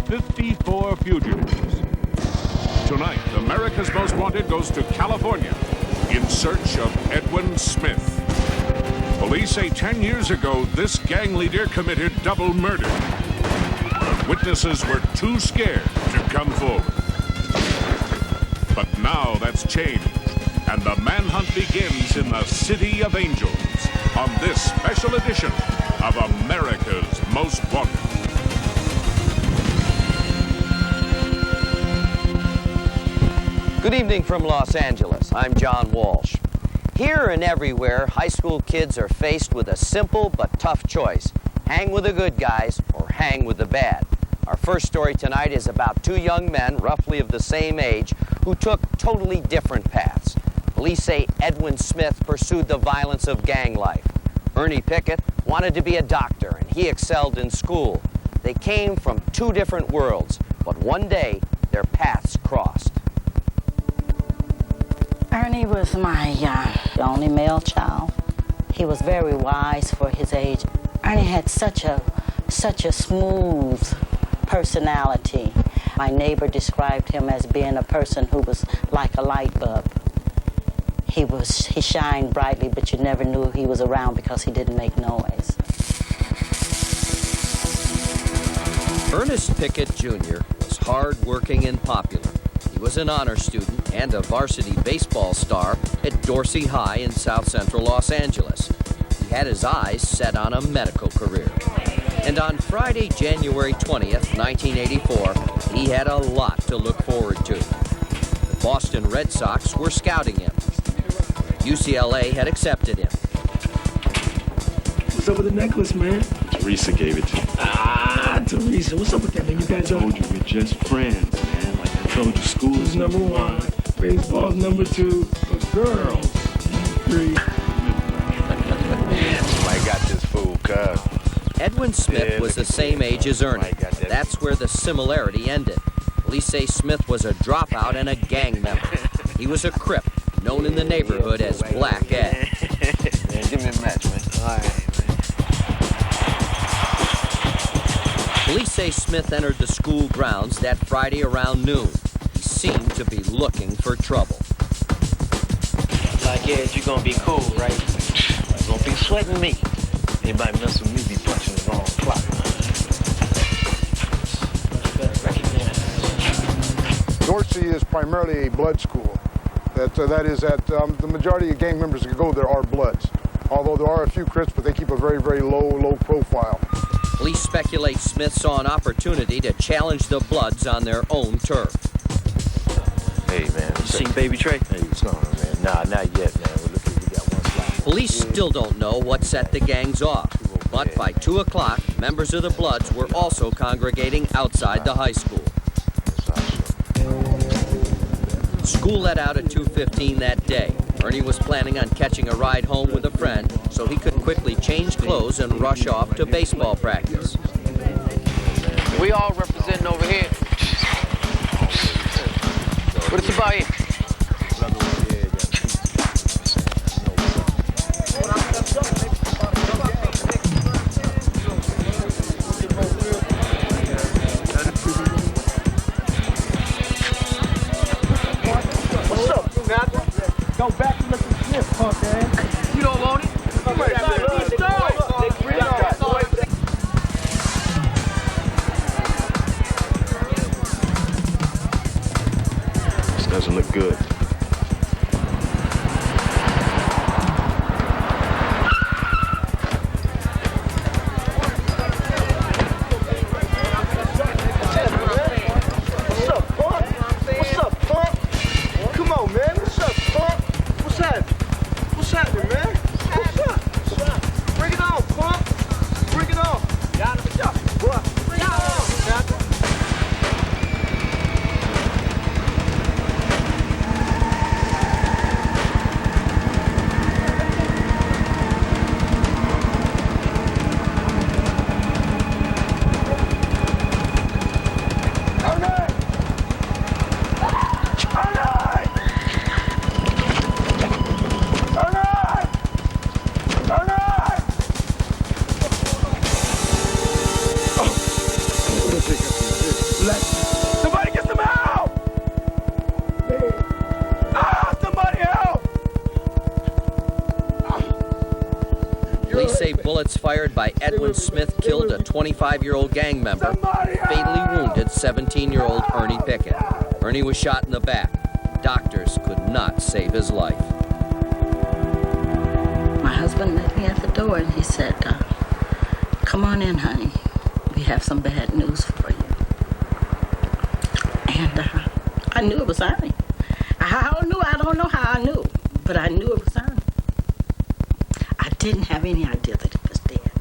54 fugitives. Tonight, America's Most Wanted goes to California in search of Edwin Smith. Police say 10 years ago, this gang leader committed double murder. But witnesses were too scared to come forward. But now that's changed, and the manhunt begins in the City of Angels on this special edition of America's Most Wanted. Good evening from Los Angeles. I'm John Walsh. Here and everywhere, high school kids are faced with a simple but tough choice. Hang with the good guys or hang with the bad. Our first story tonight is about two young men, roughly of the same age, who took totally different paths. Police say Edwin Smith pursued the violence of gang life. Ernie Pickett wanted to be a doctor, and he excelled in school. They came from two different worlds, but one day their paths crossed. Ernie was my only male child. He was very wise for his age. Ernie had such a smooth personality. My neighbor described him as being a person who was like a light bulb. He shined brightly, but you never knew he was around because he didn't make noise. Ernest Pickett Jr. was hard-working and popular. He was an honor student and a varsity baseball star at Dorsey High in South Central Los Angeles. He had his eyes set on a medical career. And on Friday, January 20th, 1984, he had a lot to look forward to. The Boston Red Sox were scouting him. UCLA had accepted him. What's up with the necklace, man? Teresa gave it to you. Teresa, what's up with that, man? You guys I told you we're just friends, man. Like I told you, school is number one, baseball's number two, but girls, three. I got this fool, cuz. Edwin Smith was the same age as Ernie. That's where the similarity ended. Police say Smith was a dropout and a gang member. He was a Crip, known in the neighborhood as Black Ed. Man, give me a match, man. All right, man. Police say Smith entered the school grounds that Friday around noon. He seemed to be looking for trouble. Like, Ed, you gonna be cool, right? You gonna be sweating me. Anybody mess with me be punching the wrong clock. Dorsey is primarily a blood school. That is the majority of gang members that go there are Bloods. Although there are a few Crips, but they keep a very, very low profile. Police speculate Smith saw an opportunity to challenge the Bloods on their own turf. Hey, man. You seen Baby Trey? Hey, what's going on, man? Nah, not yet, man. Well, look, we got one slide. Police still don't know what set the gangs off. But by 2 o'clock, members of the Bloods were also congregating outside the high school. School let out at 2:15 that day. Ernie was planning on catching a ride home with a friend so he could quickly change clothes and rush off to baseball practice. We all representing over here. What it's about here? Go back to Mr. Smith, punk ass. You don't want it? This doesn't look good. Somebody get some help! Somebody help! Police say bullets fired by Edwin Smith killed a 25-year-old gang member, fatally wounded 17-year-old Ernie Pickett. Ernie was shot in the back. Doctors could not save his life. My husband met me at the door and he said, come on in, honey. We have some bad news for you. And I knew it was Ernie. I don't know how I knew, but I knew it was Ernie. I didn't have any idea that he was dead.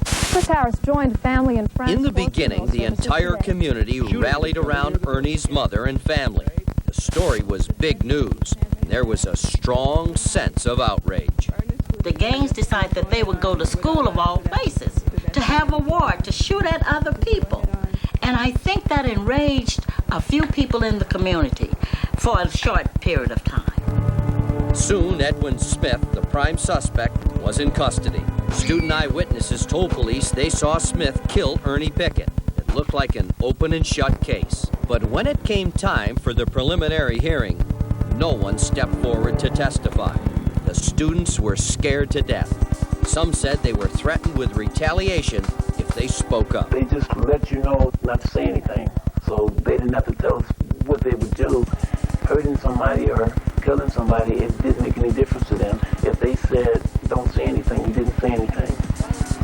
Chris Harris joined family and friends. In the beginning, the entire community rallied around Ernie's mother and family. The story was big news. There was a strong sense of outrage. The gangs decided that they would go to school of all places to have a war, to shoot at other people. And I think that enraged a few people in the community for a short period of time. Soon, Edwin Smith, the prime suspect, was in custody. Student eyewitnesses told police they saw Smith kill Ernie Pickett. It looked like an open and shut case. But when it came time for the preliminary hearing, no one stepped forward to testify. The students were scared to death. Some said they were threatened with retaliation if they spoke up. They just let you know not to say anything. So they didn't have to tell us what they would do. Hurting somebody or killing somebody, it didn't make any difference to them. If they said, don't say anything, you didn't say anything.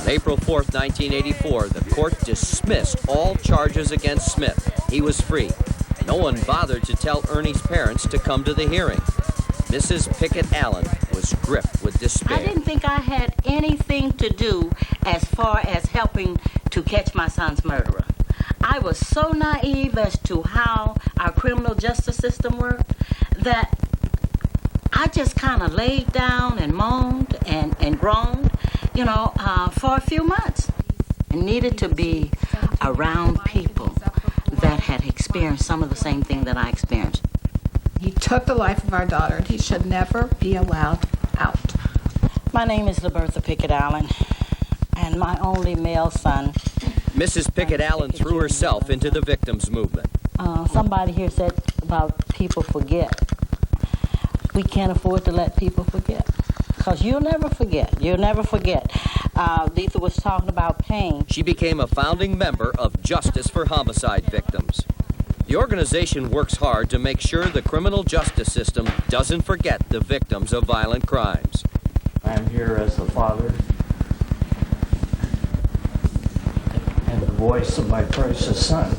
On April 4th, 1984, the court dismissed all charges against Smith. He was free. No one bothered to tell Ernie's parents to come to the hearing. Mrs. Pickett Allen was gripped with despair. I didn't think I had anything to do as far as helping to catch my son's murderer. I was so naive as to how our criminal justice system worked that I just kind of laid down and moaned and groaned, for a few months. I needed to be around people that had experienced some of the same thing that I experienced. He took the life of our daughter, and he should never be allowed out. My name is Libertha Pickett Allen, and my only male son. Mrs. Pickett Allen threw herself into the victims movement. Somebody here said about people forget. We can't afford to let people forget, because you'll never forget. You'll never forget. Letha was talking about pain. She became a founding member of Justice for Homicide Victims. The organization works hard to make sure the criminal justice system doesn't forget the victims of violent crimes. I'm here as the father and the voice of my precious son,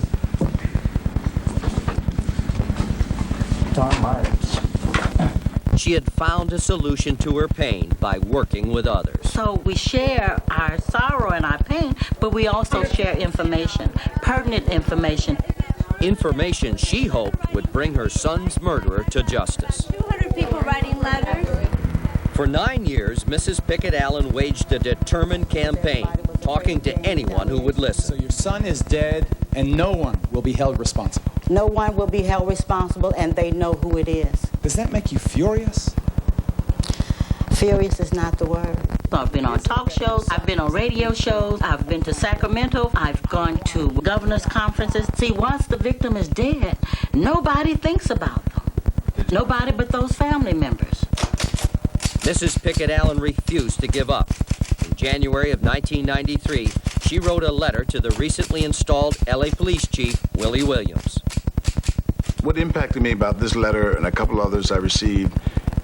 Tom Myers. She had found a solution to her pain by working with others. So we share our sorrow and our pain, but we also share information, pertinent information. Information she hoped would bring her son's murderer to justice. 200 people writing letters. For 9 years, Mrs. Pickett Allen waged a determined campaign, talking to anyone who would listen. So your son is dead, and no one will be held responsible. No one will be held responsible, and they know who it is. Does that make you furious? Furious is not the word. I've been on talk shows, I've been on radio shows, I've been to Sacramento, I've gone to governor's conferences. See, once the victim is dead, nobody thinks about them. Nobody but those family members. Mrs. Pickett Allen refused to give up. In January of 1993, she wrote a letter to the recently installed LA Police Chief, Willie Williams. What impacted me about this letter and a couple others I received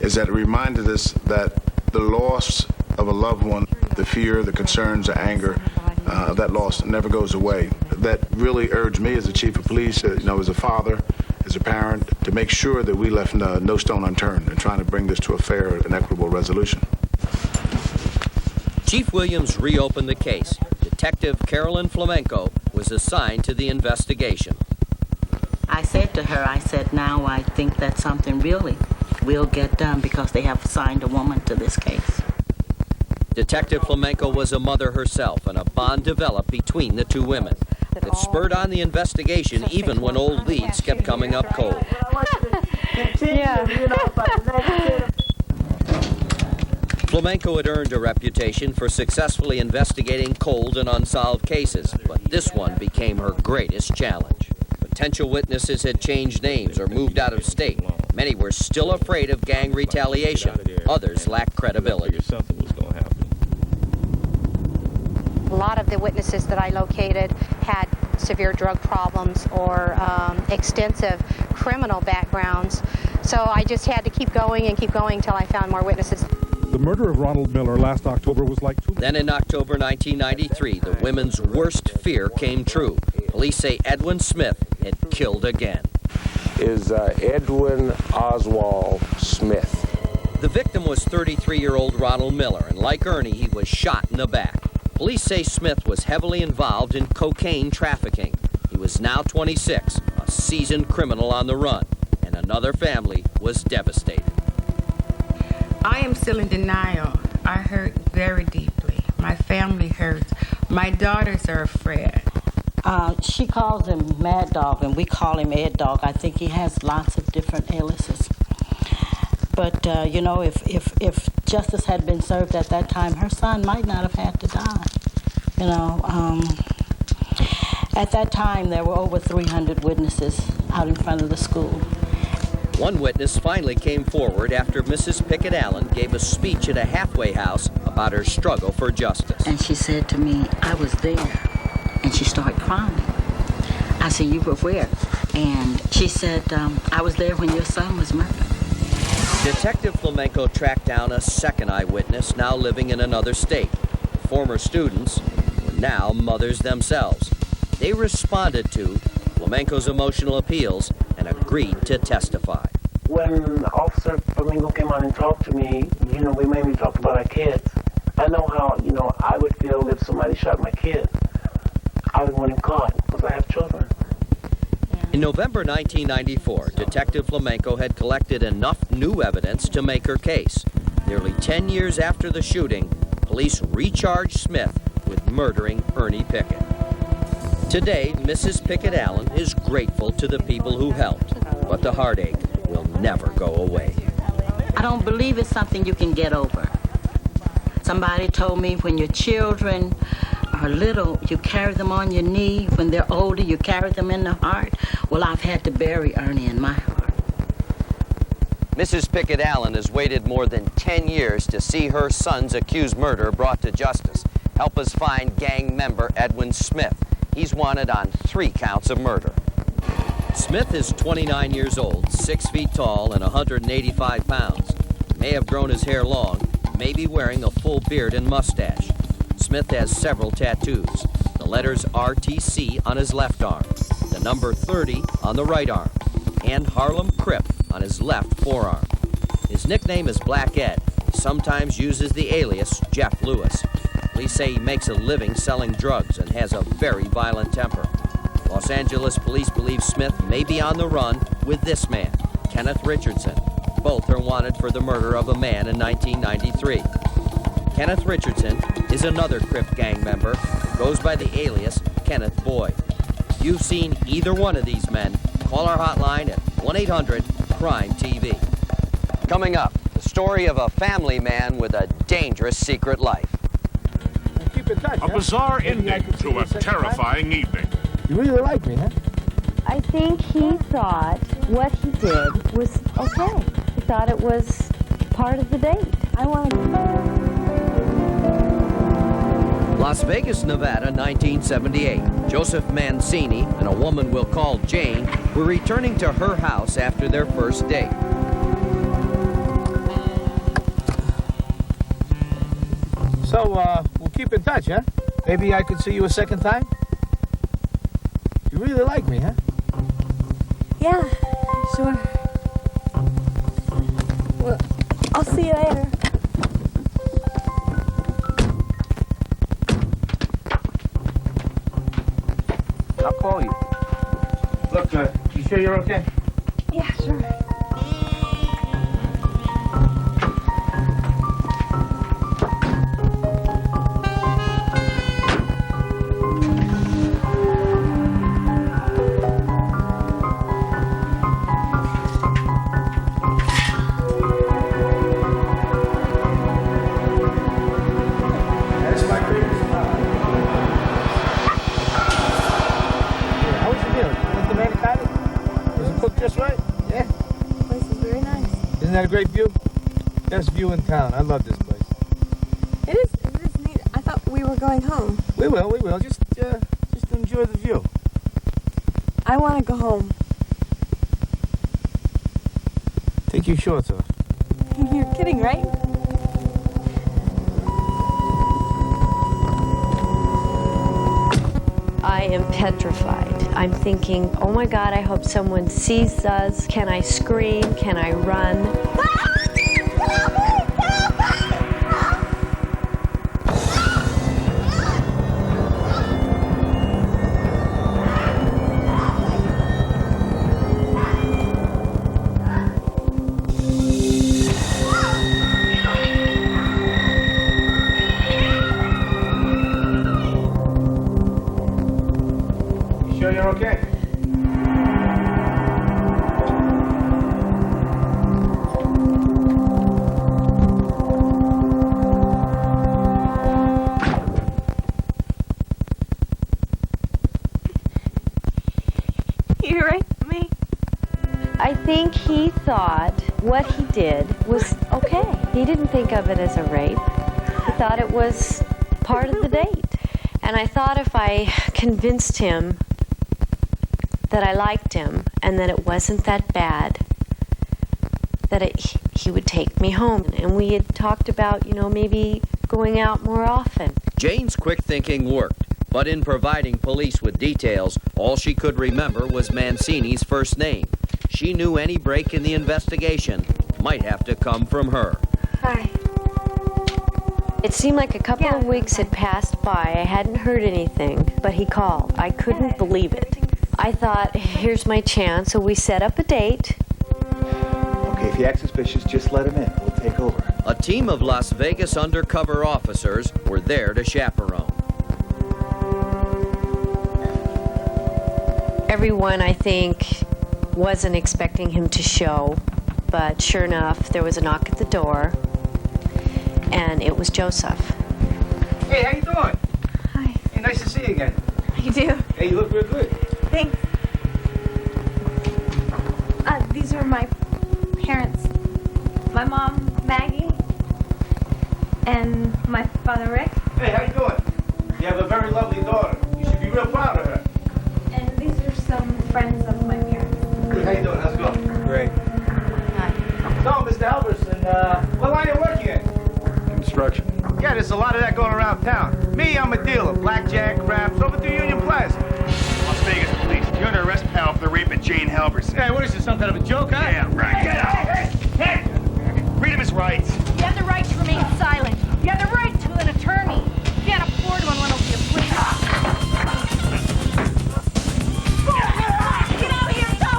is that it reminded us that the loss of a loved one, the fear, the concerns, the anger of that loss never goes away. That really urged me as the chief of police, as a father, as a parent, to make sure that we left no stone unturned in trying to bring this to a fair and equitable resolution. Chief Williams reopened the case. Detective Carolyn Flamenco was assigned to the investigation. I said to her, now I think that something really will get done because they have assigned a woman to this case. Detective Flamenco was a mother herself, and a bond developed between the two women. It spurred on the investigation even when old leads kept coming up cold. Flamenco had earned a reputation for successfully investigating cold and unsolved cases, but this one became her greatest challenge. Potential witnesses had changed names or moved out of state. Many were still afraid of gang retaliation. Others lacked credibility. A lot of the witnesses that I located had severe drug problems or extensive criminal backgrounds. So I just had to keep going until I found more witnesses. The murder of Ronald Miller last October was like... Then in October 1993, the women's worst fear came true. Police say Edwin Smith had killed again. Is Edwin Oswald Smith. The victim was 33-year-old Ronald Miller, and like Ernie, he was shot in the back. Police say Smith was heavily involved in cocaine trafficking. He was now 26, a seasoned criminal on the run, and another family was devastated. I am still in denial. I hurt very deeply. My family hurts. My daughters are afraid. She calls him Mad Dog, and we call him Ed Dog. I think he has lots of different aliases. But, you know, if justice had been served at that time, her son might not have had to die. You know, at that time, there were over 300 witnesses out in front of the school. One witness finally came forward after Mrs. Pickett Allen gave a speech at a halfway house about her struggle for justice. And she said to me, I was there. And she started crying. I said, you were where? And she said, I was there when your son was murdered. Detective Flamenco tracked down a second eyewitness now living in another state. Former students were now mothers themselves. They responded to Flamenco's emotional appeals and agreed to testify. When Officer Flamenco came out and talked to me, you know, we made me talk about our kids. I know how, you know, I would feel if somebody shot my kid. I would want him caught because I have children. In November 1994, Detective Flamenco had collected enough new evidence to make her case. Nearly 10 years after the shooting, police recharged Smith with murdering Ernie Pickett. Today, Mrs. Pickett Allen is grateful to the people who helped, but the heartache will never go away. I don't believe it's something you can get over. Somebody told me when your children are little, you carry them on your knee. When they're older, you carry them in the heart. Well, I've had to bury Ernie in my heart. Mrs. Pickett Allen has waited more than 10 years to see her son's accused murderer brought to justice. Help us find gang member Edwin Smith. He's wanted on 3 counts of murder. Smith is 29 years old, 6 feet tall, and 185 pounds. He may have grown his hair long, may be wearing a full beard and mustache. Smith has several tattoos. The letters RTC on his left arm, the number 30 on the right arm, and Harlem Crip on his left forearm. His nickname is Black Ed. He sometimes uses the alias Jeff Lewis. Police say he makes a living selling drugs and has a very violent temper. Los Angeles police believe Smith may be on the run with this man, Kenneth Richardson. Both are wanted for the murder of a man in 1993. Kenneth Richardson is another Crip gang member who goes by the alias Kenneth Boyd. If you've seen either one of these men, call our hotline at 1-800-CRIME-TV. Coming up, the story of a family man with a dangerous secret life. A bizarre ending to a terrifying evening. You really like me, huh? I think he thought what he did was okay. He thought it was part of the date. I wanted Las Vegas, Nevada, 1978. Joseph Mancini and a woman we'll call Jane were returning to her house after their first date. So, we'll keep in touch, huh? Maybe I could see you a second time? You really like me, huh? Yeah, sure. Well, I'll see you later. I'll call you. Look, you sure you're okay? Yeah, sure. Isn't that a great view? Best view in town. I love this place. It is neat. I thought we were going home. We will. Just enjoy the view. I want to go home. Take your shorts off. You're kidding, right? I am petrified. I'm thinking, oh my God, I hope someone sees us. Can I scream? Can I run? Sure you're okay? You right, me? I think he thought what he did was okay. He didn't think of it as a rape. He thought it was part of the date. And I thought if I convinced him that I liked him and that it wasn't that bad, that he would take me home. And we had talked about, maybe going out more often. Jane's quick thinking worked, but in providing police with details, all she could remember was Mancini's first name. She knew any break in the investigation might have to come from her. Hi. It seemed like a couple of weeks had passed by. I hadn't heard anything, but he called. I couldn't believe it. I thought, here's my chance, so we set up a date. Okay, if you act suspicious, just let him in. We'll take over. A team of Las Vegas undercover officers were there to chaperone. Everyone, I think, wasn't expecting him to show, but sure enough, there was a knock at the door, and it was Joseph. Hey, how you doing? Hi. Hey, nice to see you again. You do? Hey, you look real good. Thanks. These are my parents. My mom, Maggie, and my father, Rick. Hey, how you doing? You have a very lovely daughter. You should be real proud of her. And these are some friends of my parents. Hey, how you doing? How's it going? Great. Hi. So, Mr. Halverson, what line are you working in? Construction. Yeah, there's a lot of that going around town. Me, I'm a dealer. Blackjack, craps, over through Union Plaza. Las Vegas police. You're under arrest now for the rape of Jane Halverson. Hey, what is this, some kind of a joke, huh? Yeah, right. Get out! Hey! Freedom is rights. You have the right to remain silent. You have the right to an attorney. You can't afford to unrun over your police. Get out of here, go!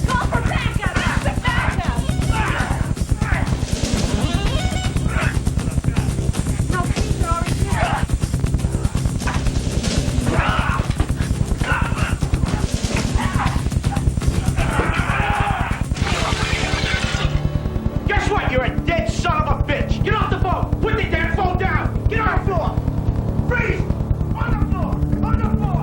Call for backup! Quick backup! No, police are already here. Guess what? You're a dead son of a bitch. Get off the phone. Put the damn phone down. Get on the floor. Freeze! On the floor. On the floor.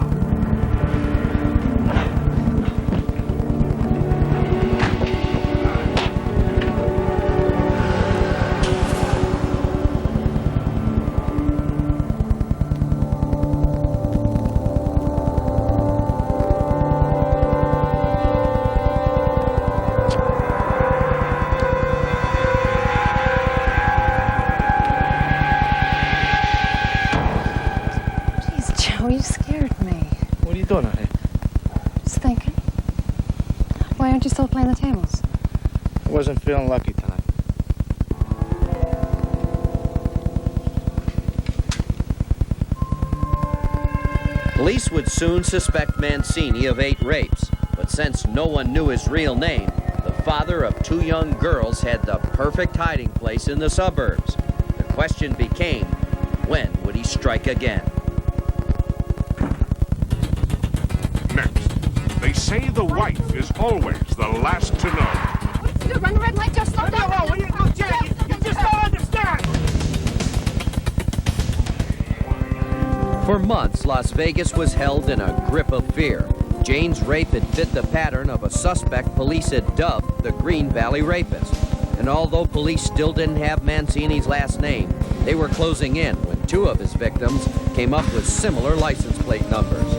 Jeez, Joe, you scared me. What are you doing out here? Just thinking. Why aren't you still playing the tables? I wasn't feeling lucky tonight. Police would soon suspect Mancini of 8 rapes, but since no one knew his real name, the father of 2 young girls had the perfect hiding place in the suburbs. The question became, when would he strike again? Next, they say the wife is always the last to know. What did you do? Run the red light, just slow down. What are you doing, Jane? You just don't understand. For months, Las Vegas was held in a grip of fear. Jane's rape had fit the pattern of a suspect police had dubbed the Green Valley Rapist. And although police still didn't have Mancini's last name, they were closing in when two of his victims came up with similar license plate numbers.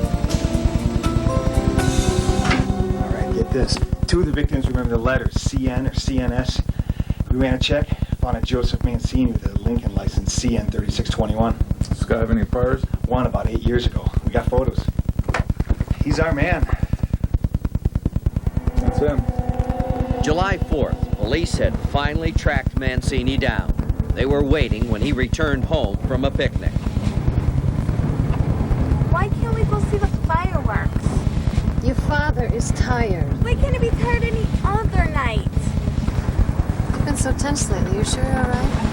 All right, get this. Two of the victims remember the letters CN or CNS. We ran a check, found a Joseph Mancini with a Lincoln license CN 3621. Does this guy have any priors? One about 8 years ago. We got photos. He's our man. That's him. July 4th, police had finally tracked Mancini down. They were waiting when he returned home from a picnic. Why can't we go see the fireworks? Your father is tired. Why can't he be tired any other night? You've been so tense lately. You sure you're all right?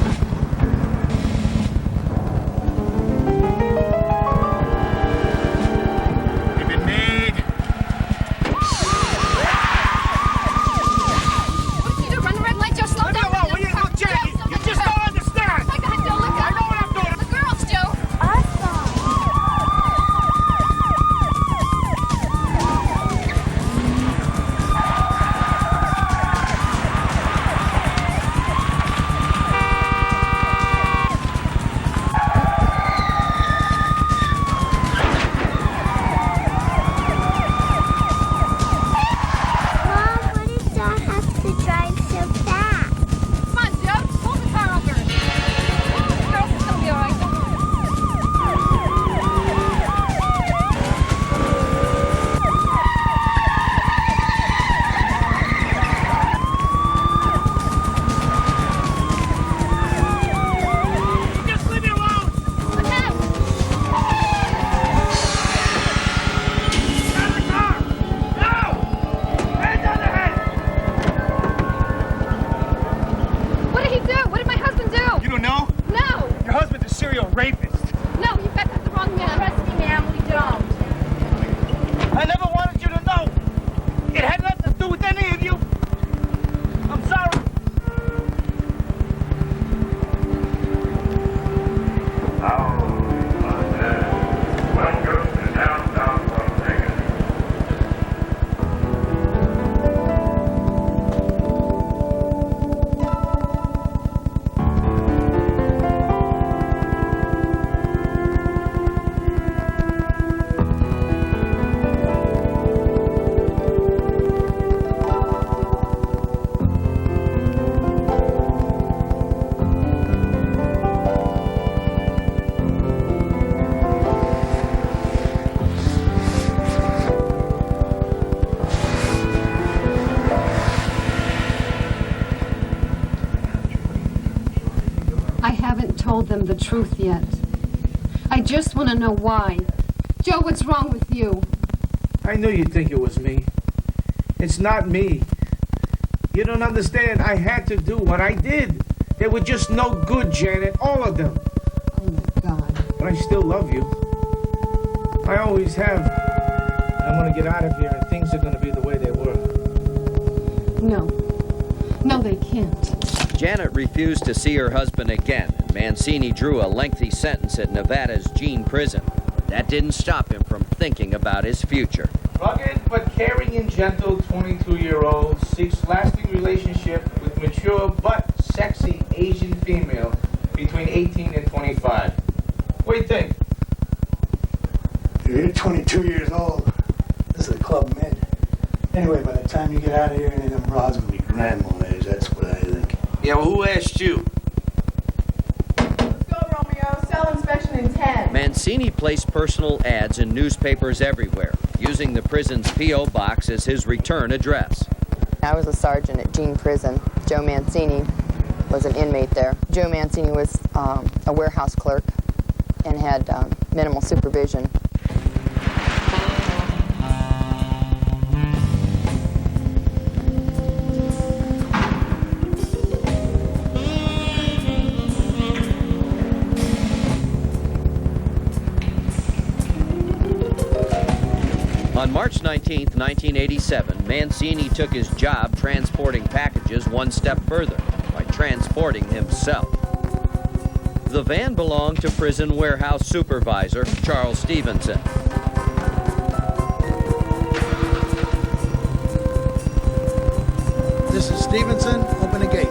Told them the truth yet. I just want to know why. Joe, what's wrong with you? I knew you'd think it was me. It's not me. You don't understand. I had to do what I did. They were just no good, Janet. All of them. Oh, my God. But I still love you. I always have. I'm going to get out of here and things are going to be the way they were. No. No, they can't. Janet refused to see her husband again, and Mancini drew a lengthy sentence at Nevada's Gene prison. But that didn't stop him from thinking about his future. Rugged but caring and gentle 22-year-old seeks lasting relationship with mature but sexy Asian female between 18 and 25. What do you think? You're 22 years old. This is a club med. Anyway, by the time you get out of here, any of them broads will be grandma age. That's what I think. Yeah, well, who asked you? Let's go, Romeo. Cell inspection in 10. Mancini placed personal ads in newspapers everywhere, using the prison's P.O. box as his return address. I was a sergeant at Gene Prison. Joe Mancini was an inmate there. Joe Mancini was a warehouse clerk and had minimal supervision. On March 19, 1987, Mancini took his job transporting packages one step further by transporting himself. The van belonged to prison warehouse supervisor Charles Stevenson. This is Stevenson. Open the gate.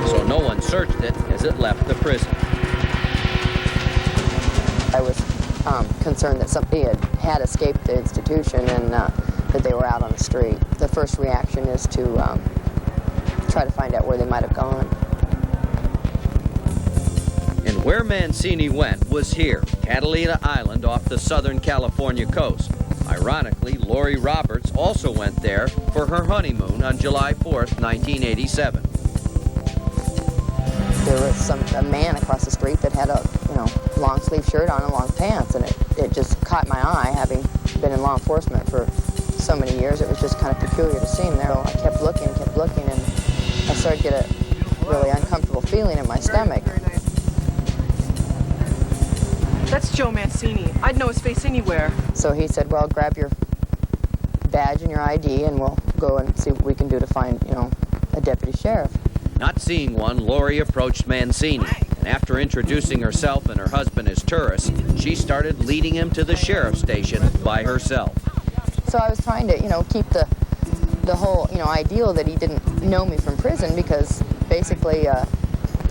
So no one searched it as it left the prison. I was concerned that somebody had escaped the institution and that they were out on the street. The first reaction is to try to find out where they might have gone. And where Mancini went was here, Catalina Island off the Southern California coast. Ironically, Lori Roberts also went there for her honeymoon on July 4th, 1987. There was a man across the street that had a long sleeve shirt on and long pants, and it just caught my eye. Having been in law enforcement for so many years, it was just kind of peculiar to see him there. I kept looking, and I started to get a really uncomfortable feeling in my stomach. That's Joe Mancini. I'd know his face anywhere. So he said, well, grab your badge and your ID, and we'll go and see what we can do to find, a deputy sheriff. Not seeing one, Lori approached Mancini, and after introducing herself and her husband as tourists, she started leading him to the sheriff's station by herself. So I was trying to, keep the whole, ideal that he didn't know me from prison, because basically,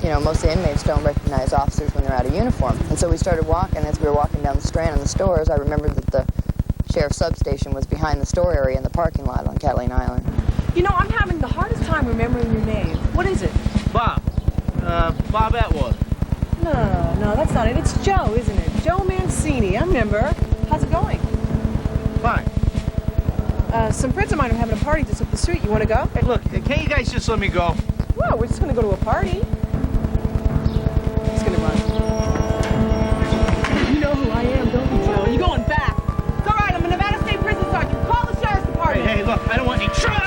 most of the inmates don't recognize officers when they're out of uniform. And so we started walking. As we were walking down the Strand in the stores, I remembered that the sheriff's substation was behind the store area in the parking lot on Catalina Island. I'm having the hardest time remembering your name. What is it? Bob. Bob Atwood. No, that's not it. It's Joe, isn't it? Joe Mancini. I remember. How's it going? Fine. Some friends of mine are having a party just up the street. You want to go? Hey, look, can't you guys just let me go? Well, we're just going to go to a party. Just going to run. You know who I am, don't you, Joe? You're going back. It's all right. I'm a Nevada State Prison Sergeant. Call the Sheriff's Department. Hey, look, I don't want any trouble.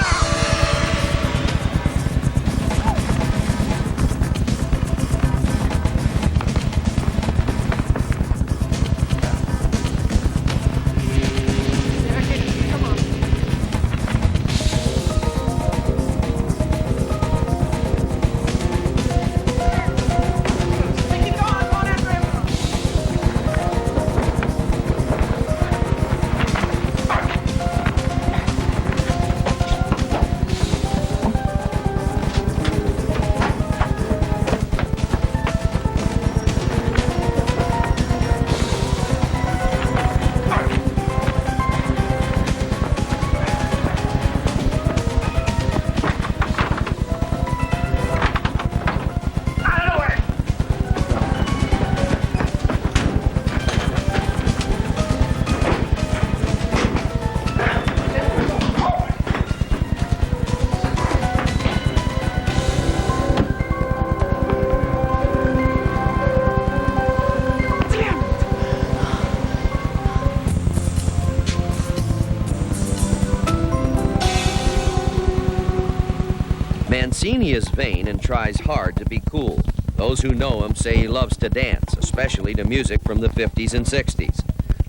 Mancini is vain and tries hard to be cool. Those who know him say he loves to dance, especially to music from the 50s and 60s.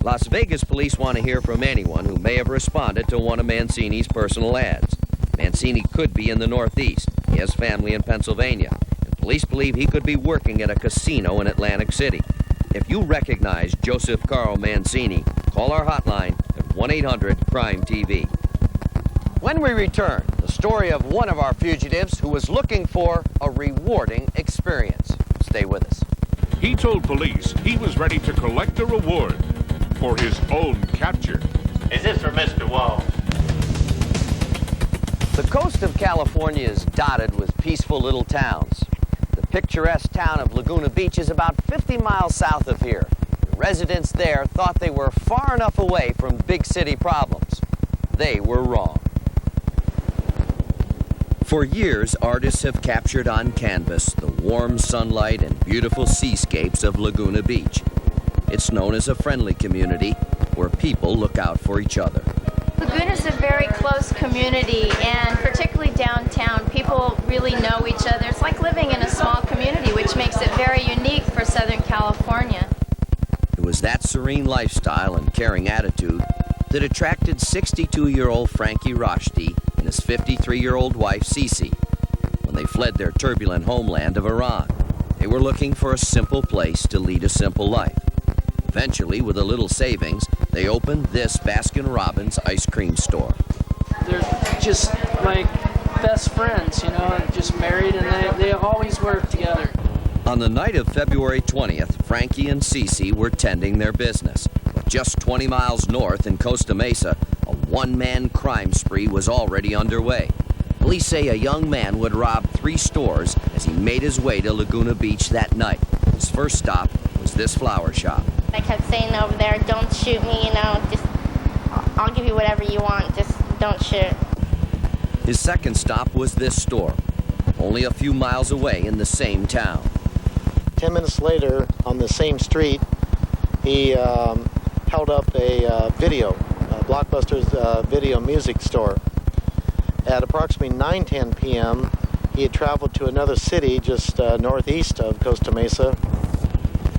Las Vegas police want to hear from anyone who may have responded to one of Mancini's personal ads. Mancini could be in the Northeast. He has family in Pennsylvania. And police believe he could be working at a casino in Atlantic City. If you recognize Joseph Carl Mancini, call our hotline at 1-800-CRIME-TV. When we return, the story of one of our fugitives who was looking for a rewarding experience. Stay with us. He told police he was ready to collect a reward for his own capture. Is this for Mr. Walsh? The coast of California is dotted with peaceful little towns. The picturesque town of Laguna Beach is about 50 miles south of here. The residents there thought they were far enough away from big city problems. They were wrong. For years, artists have captured on canvas the warm sunlight and beautiful seascapes of Laguna Beach. It's known as a friendly community where people look out for each other. Laguna's a very close community, and particularly downtown, people really know each other. It's like living in a small community, which makes it very unique for Southern California. It was that serene lifestyle and caring attitude that attracted 62-year-old Frankie Roshti and his 53-year-old wife, Cece, when they fled their turbulent homeland of Iran. They were looking for a simple place to lead a simple life. Eventually, with a little savings, they opened this Baskin-Robbins ice cream store. They're just like best friends, you know, just married, and they always work together. On the night of February 20th, Frankie and Cece were tending their business. But just 20 miles north in Costa Mesa, a one-man crime spree was already underway. Police say a young man would rob 3 stores as he made his way to Laguna Beach that night. His first stop was this flower shop. I kept saying over there, don't shoot me, you know, just, I'll give you whatever you want, just don't shoot. His second stop was this store, only a few miles away in the same town. 10 minutes later, on the same street, he held up a Blockbuster's video music store. At approximately 9:10 p.m., he had traveled to another city just northeast of Costa Mesa.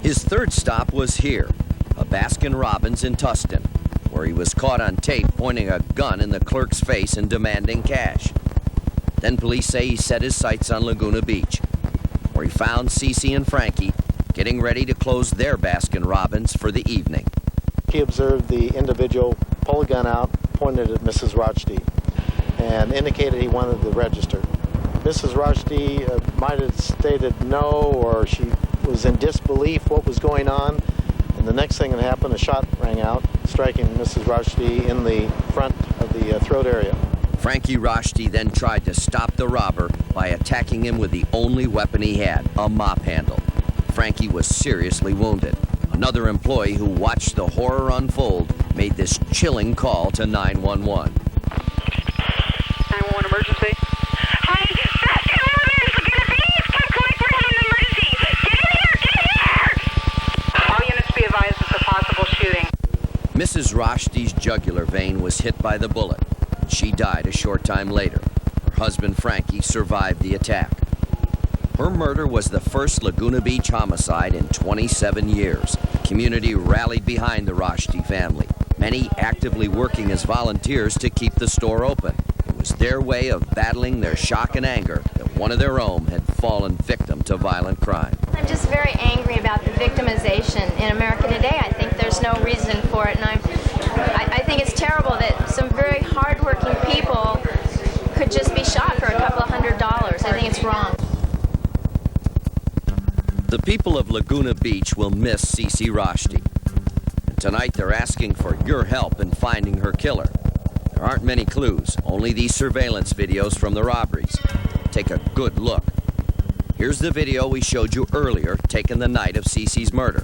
His third stop was here, a Baskin-Robbins in Tustin, where he was caught on tape pointing a gun in the clerk's face and demanding cash. Then police say he set his sights on Laguna Beach, where he found Cece and Frankie getting ready to close their Baskin-Robbins for the evening. He observed the individual pull a gun out, pointed at Mrs. Rajdi, and indicated he wanted the register. Mrs. Rajdi might have stated no, or she was in disbelief what was going on, and the next thing that happened, a shot rang out, striking Mrs. Rajdi in the front of the throat area. Frankie Rajdi then tried to stop the robber by attacking him with the only weapon he had, a mop handle. Frankie was seriously wounded. Another employee who watched the horror unfold made this chilling call to 911. 911 emergency. Hi, Baskin-Robbins, Laguna Beach. Come collect for him in an emergency. Get in here! All units be advised of a possible shooting. Mrs. Rajdi's jugular vein was hit by the bullet. She died a short time later. Her husband, Frankie, survived the attack. Her murder was the first Laguna Beach homicide in 27 years. The community rallied behind the Rajdi family, many actively working as volunteers to keep the store open. It was their way of battling their shock and anger that one of their own had fallen victim to violent crime. I'm just very angry about the victimization in America today. I think there's no reason for it, and I think it's terrible that some very hardworking people could just be shot for a couple of $100. I think it's wrong. The people of Laguna Beach will miss Cece Rajdi. And tonight they're asking for your help in finding her killer. There aren't many clues, only these surveillance videos from the robberies. Take a good look. Here's the video we showed you earlier, taken the night of Cece's murder.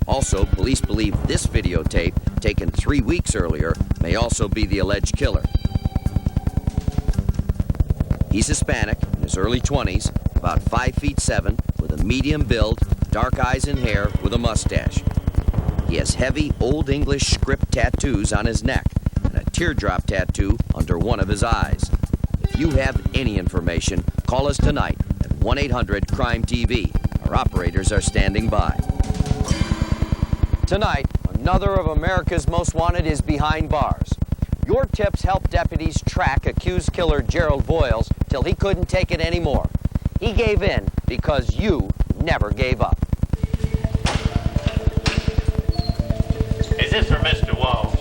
Also, police believe this videotape, taken 3 weeks earlier, may also be the alleged killer. He's Hispanic, in his early 20s, about 5'7", with a medium build, dark eyes and hair, with a mustache. He has heavy Old English script tattoos on his neck and a teardrop tattoo under one of his eyes. If you have any information, call us tonight at 1-800-CRIME-TV. Our operators are standing by. Tonight, another of America's Most Wanted is behind bars. Your tips helped deputies track accused killer Gerald Voiles till he couldn't take it anymore. He gave in because you never gave up. Is this for Mr. Walsh?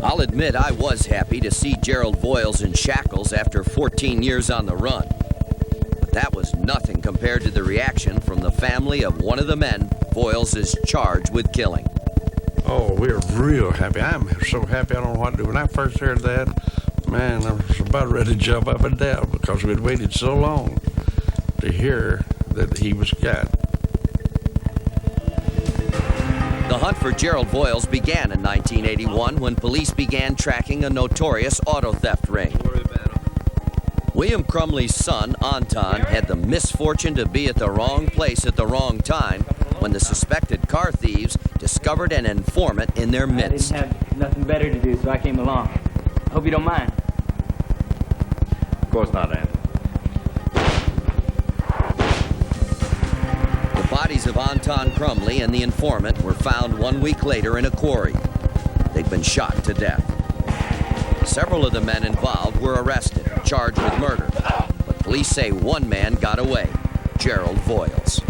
I'll admit I was happy to see Gerald Voiles in shackles after 14 years on the run. But that was nothing compared to the reaction from the family of one of the men Voiles is charged with killing. Oh, we're real happy. I'm so happy I don't know what to do. When I first heard that, man, I was about ready to jump up and down because we'd waited so long to hear that he was got. The hunt for Gerald Voiles began in 1981 when police began tracking a notorious auto theft ring. William Crumley's son, Anton, had the misfortune to be at the wrong place at the wrong time when the suspected car thieves discovered an informant in their midst. I didn't have nothing better to do, so I came along. Hope you don't mind. Of course not, Andy. The bodies of Anton Crumley and the informant were found 1 week later in a quarry. They'd been shot to death. Several of the men involved were arrested, charged with murder. But police say one man got away, Gerald Voiles.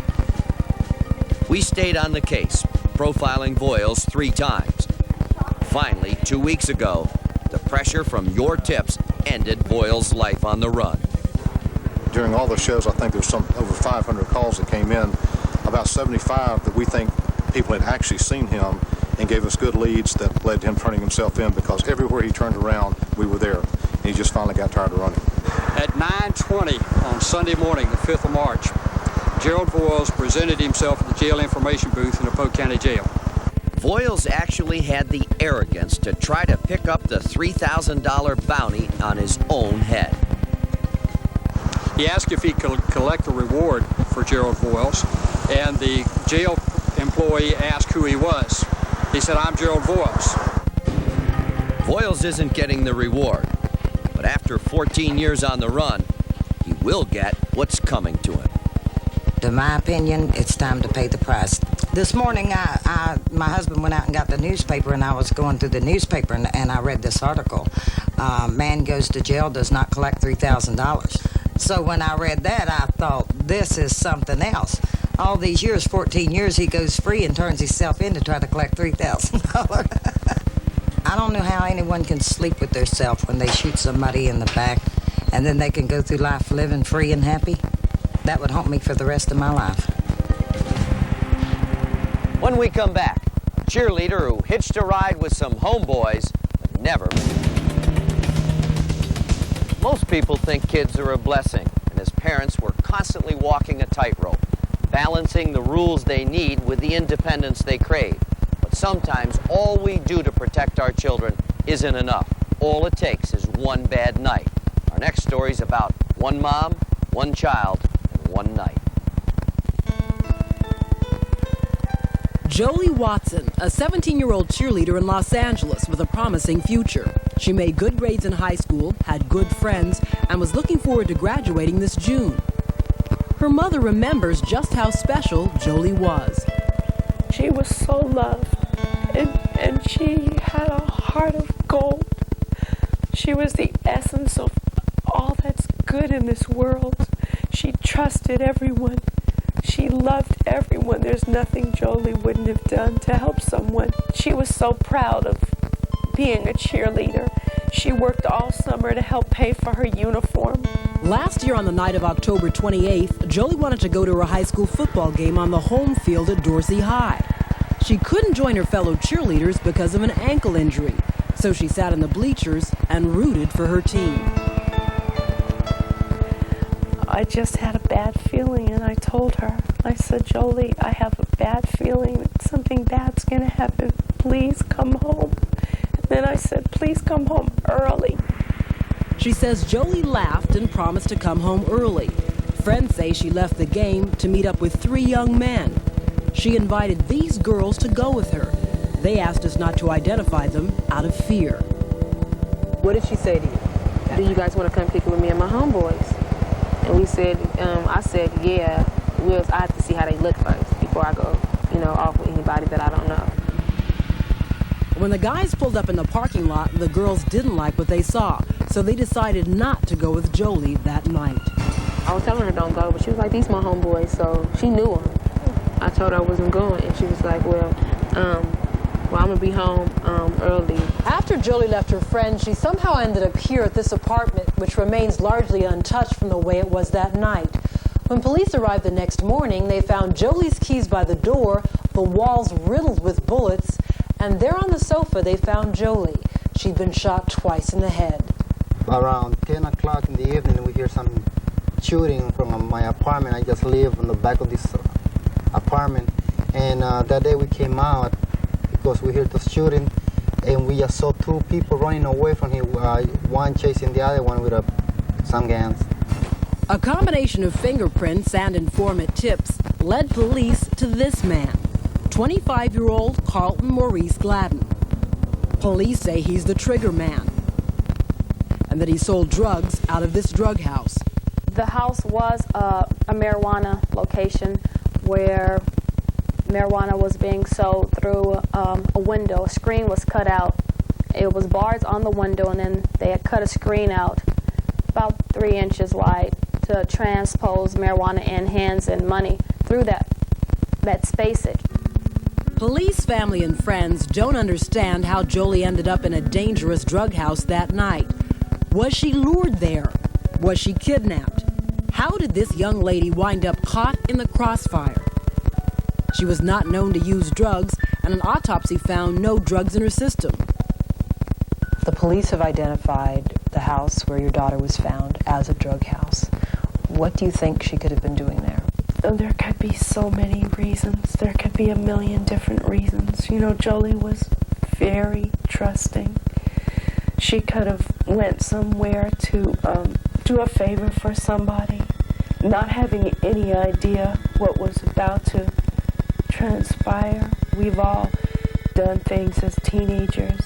We stayed on the case, profiling Voiles 3 times. Finally, 2 weeks ago, the pressure from your tips ended Voiles' life on the run. During all the shows, I think there was over 500 calls that came in, about 75 that we think people had actually seen him and gave us good leads that led to him turning himself in, because everywhere he turned around, we were there. And he just finally got tired of running. At 9:20 on Sunday morning, the 5th of March, Gerald Voiles presented himself at the jail information booth in the Polk County Jail. Voiles actually had the arrogance to try to pick up the $3,000 bounty on his own head. He asked if he could collect a reward for Gerald Voiles, and the jail employee asked who he was. He said, "I'm Gerald Voiles." Voiles isn't getting the reward, but after 14 years on the run, he will get what's coming to him. In my opinion, it's time to pay the price. This morning, my husband went out and got the newspaper, and I was going through the newspaper, and I read this article. Man goes to jail, does not collect $3,000. So when I read that, I thought, this is something else. All these years, 14 years, he goes free and turns himself in to try to collect $3,000. I don't know how anyone can sleep with themselves when they shoot somebody in the back, and then they can go through life living free and happy. That would haunt me for the rest of my life. When we come back, a cheerleader who hitched a ride with some homeboys, but never. Most people think kids are a blessing, and as parents, we're constantly walking a tightrope, balancing the rules they need with the independence they crave. But sometimes all we do to protect our children isn't enough. All it takes is one bad night. Our next story is about one mom, one child, and one night. Jolie Watson, a 17-year-old cheerleader in Los Angeles with a promising future. She made good grades in high school, had good friends, and was looking forward to graduating this June. Her mother remembers just how special Jolie was. She was so loved, and she had a heart of gold. She was the essence of all that's good in this world. She trusted everyone. She loved everyone. There's nothing Jolie wouldn't have done to help someone. She was so proud of being a cheerleader. She worked all summer to help pay for her uniform. Last year on the night of October 28th, Jolie wanted to go to her high school football game on the home field at Dorsey High. She couldn't join her fellow cheerleaders because of an ankle injury, so she sat in the bleachers and rooted for her team. I just had a bad feeling, and I told her, I said, Jolie, I have a bad feeling that something bad's going to happen. Please come home. And then I said, please come home early. She says Jolie laughed and promised to come home early. Friends say she left the game to meet up with 3 young men. She invited these girls to go with her. They asked us not to identify them out of fear. What did she say to you? Do you guys want to come kick it with me and my homeboys? And we said, I said, yeah, I have to see how they look first before I go, off with anybody that I don't know. When the guys pulled up in the parking lot, the girls didn't like what they saw, so they decided not to go with Jolie that night. I was telling her don't go, but she was like, these my homeboys, so she knew them. I told her I wasn't going, and she was like, well, I'm going to be home early. After Jolie left her friend, she somehow ended up here at this apartment, which remains largely untouched from the way it was that night. When police arrived the next morning, they found Jolie's keys by the door, the walls riddled with bullets, and there on the sofa they found Jolie. She'd been shot twice in the head. Around 10 o'clock in the evening, we hear some shooting from my apartment. I just live in the back of this apartment. And that day we came out because we heard the shooting, and we just saw 2 people running away from him, one chasing the other one with some guns. A combination of fingerprints and informant tips led police to this man, 25-year-old Carlton Maurice Gladden. Police say he's the trigger man and that he sold drugs out of this drug house. The house was a marijuana location where marijuana was being sold through a window. A screen was cut out, It was bars on the window, and then they had cut a screen out about 3 inches wide to transpose marijuana and hands and money through that spacage. Police, family, and friends don't understand how Jolie ended up in a dangerous drug house that night. Was she lured there? Was she kidnapped? How did this young lady wind up caught in the crossfire? She was not known to use drugs, and an autopsy found no drugs in her system. The police have identified the house where your daughter was found as a drug house. What do you think she could have been doing there? There could be so many reasons. There could be a million different reasons. You know, Jolie was very trusting. She could have went somewhere to do a favor for somebody, not having any idea what was about to transpire. We've all done things as teenagers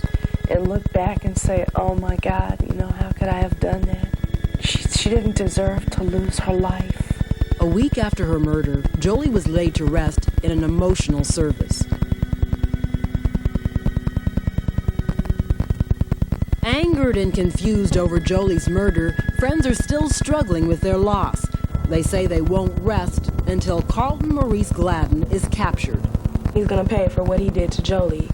and look back and say, oh my God, you know, how could I have done that? She didn't deserve to lose her life. A week after her murder, Jolie was laid to rest in an emotional service. Angered and confused over Jolie's murder, friends are still struggling with their loss. They say they won't rest until Carlton Maurice Gladden is captured. He's gonna pay for what he did to Jolie.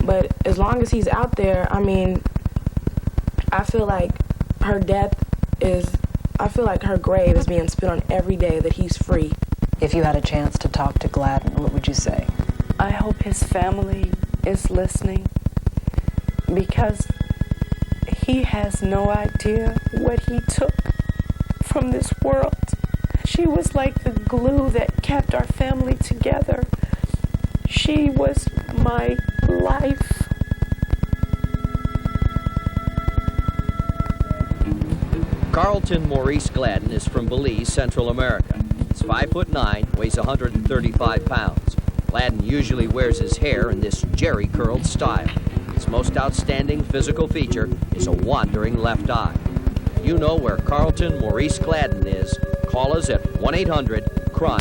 But as long as he's out there, I mean, I feel like her grave is being spit on every day that he's free. If you had a chance to talk to Gladden, what would you say? I hope his family is listening, because he has no idea what he took from this world. She was like the glue that kept our family together. She was my life. Carlton Maurice Gladden is from Belize, Central America. He's 5'9", weighs 135 pounds. Gladden usually wears his hair in this jerry-curled style. His most outstanding physical feature is a wandering left eye. You know where Carlton Maurice Gladden is. Call us at 1-800-CRIME.